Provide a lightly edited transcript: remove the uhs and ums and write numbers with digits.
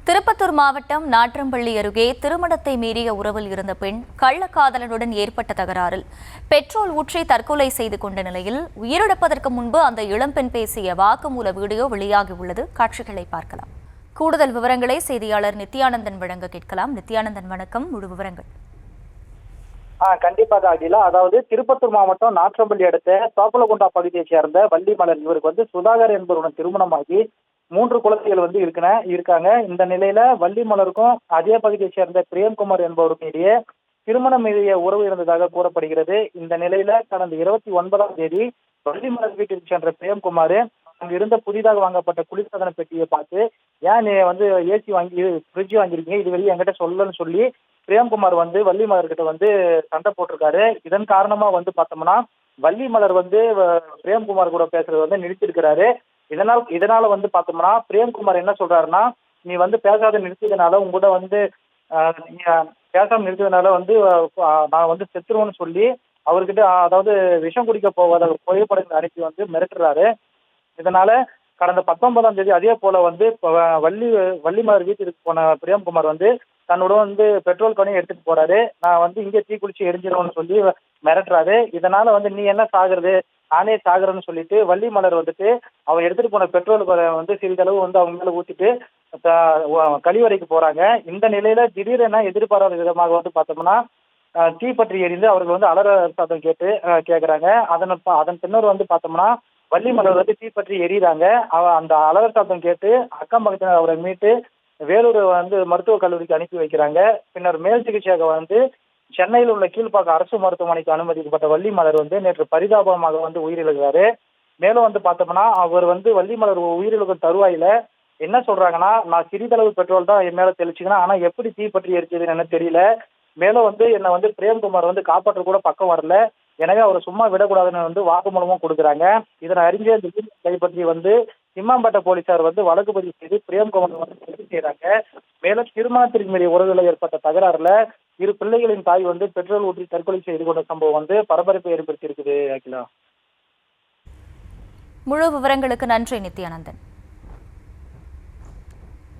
திருப்பத்தூர் மாவட்டம் நாற்றம்பள்ளி அருகே திருமணத்தை மீறிய உறவில் இருந்த பெண் கள்ளக்காதலனுடன் ஏற்பட்ட தகராறில் பெட்ரோல் ஊற்றி தற்கொலை செய்து கொண்ட நிலையில் உயிரிழப்பதற்கு முன்பு அந்த இளம்பெண் பேசிய வாக்குமூல வீடியோ வெளியாகியுள்ளது. காட்சிகளை பார்க்கலாம். கூடுதல் விவரங்களை செய்தியாளர் நித்யானந்தன் வழங்க கேட்கலாம். நித்யானந்தன், வணக்கம். முழு விவரங்கள். கண்டிப்பாக அகிலா. அதாவது திருப்பத்தூர் மாவட்டம் நாற்றம்பள்ளி அடுத்த தோப்பலகுண்டா பகுதியைச் சேர்ந்த வள்ளிமலர் இவருக்கு சுதாகர் என்பவருடன் திருமணமாகி 3 குழந்தைகள் இருக்காங்க. இந்த நிலையில வள்ளிமலருக்கும் அதே பகுதியை சேர்ந்த பிரேம்குமார் என்பவருக்கும் இடையே திருமணம் மீறிய உறவு இருந்ததாக கூறப்படுகிறது. இந்த நிலையில கடந்த 29ஆம் தேதி வள்ளிமலர் வீட்டிற்கு சென்ற பிரேம்குமார் அங்க இருந்த புதிதாக வாங்கப்பட்ட குளிர்சாதன பெட்டியை பார்த்து, ஏன் நீ ஏசி வாங்கி ஃப்ரிட்ஜ் வாங்கிருக்கீங்க, இது வெளியே என்கிட்ட சொல்லன்னு சொல்லி பிரேம்குமார் வள்ளிமலர் கிட்ட சண்டை போட்டிருக்காரு. இதன் காரணமா பார்த்தோம்னா வள்ளிமலர் பிரேம்குமார் கூட பேசுறது நிறுத்திருக்கிறாரு. இதனால பார்த்தோம்னா பிரேம்குமார் என்ன சொல்றாருன்னா, நீ பேசாத நிறுத்தியதுனால உங்ககிட்ட பேசாம நிறுத்தியதுனால நான் செத்துருவேன்னு சொல்லி அவர்கிட்ட, அதாவது விஷம் குடிக்க போவத புகைப்படங்கள் அனுப்பி மிரட்டுறாரு. இதனால கடந்த 19ஆம் தேதி அதே போல வள்ளிமலர் வீட்டிற்கு போன பிரேம்குமார் தன்னோட பெட்ரோல் கனையும் எடுத்துட்டு போறாரு. நான் இங்கே தீக்குளிச்சு எரிஞ்சிருவேன்னு சொல்லி மிரட்டுறாரு. இதனால நீ என்ன சாகுறது, நானே சாகுறேன்னு சொல்லிட்டு வள்ளிமலர் அவர் எடுத்துட்டு போன பெட்ரோல் சிறிதளவு அவங்க மேல ஊத்திட்டு கழிவறைக்கு போறாங்க. இந்த நிலையில திடீரென எதிர்பாராத விதமாக பார்த்தோம்னா தீப்பற்றி எரிந்து அவர்கள் அலற சத்தம் கேட்கறாங்க. அதன் பின்னர் பார்த்தோம்னா வள்ளிமலர் தீப்பற்றி எரியுறாங்க. அந்த அலற சத்தம் கேட்டு அக்கம் பக்கத்தில் அவரை மீட்டு வேலூர் மருத்துவக் கல்லூரிக்கு அனுப்பி வைக்கிறாங்க. பின்னர் மேல் சிகிச்சையாக சென்னையில் உள்ள கீழ்ப்பாக்கம் அரசு மருத்துவமனைக்கு அனுமதிக்கப்பட்ட வள்ளிமலர் நேற்று பரிதாபமாக உயிரிழந்தாரு. மேலும் பார்த்தோம்னா அவர் வள்ளிமலர் உயிரிழக்கும் தருவாயில என்ன சொல்றாங்கன்னா, நான் சிறிதளவு பெட்ரோல் தான் என் மேல தெளிச்சுக்கணும், ஆனா எப்படி தீப்பற்றி எரிச்சதுன்னு எனக்கு தெரியல. மேலும் என்னை பிரேம்குமார் காப்பாற்ற கூட பக்கம் வரல, எனவே அவரை சும்மா விடக்கூடாதுன்னு வாக்குமூலமும் கொடுக்குறாங்க. இதனை அறிஞ்ச கைப்பற்றி சிம்மாம்பேட்டை போலீசார் வழக்கு பதிவு செய்து பிரேம்குமார் கைது செய்யறாங்க. மேலும் திருமணத்திற்கு மீறிய உறவுகளில் ஏற்பட்ட தகராறுல இரு பிள்ளைகளின் தாய் பெட்ரோல் ஊற்றி தற்கொலை செய்து கொண்ட சம்பவம் பரபரப்பை ஏற்படுத்தி இருக்குது. அகிலா, முழு விவரங்களுக்கு நன்றி நித்யானந்தன்.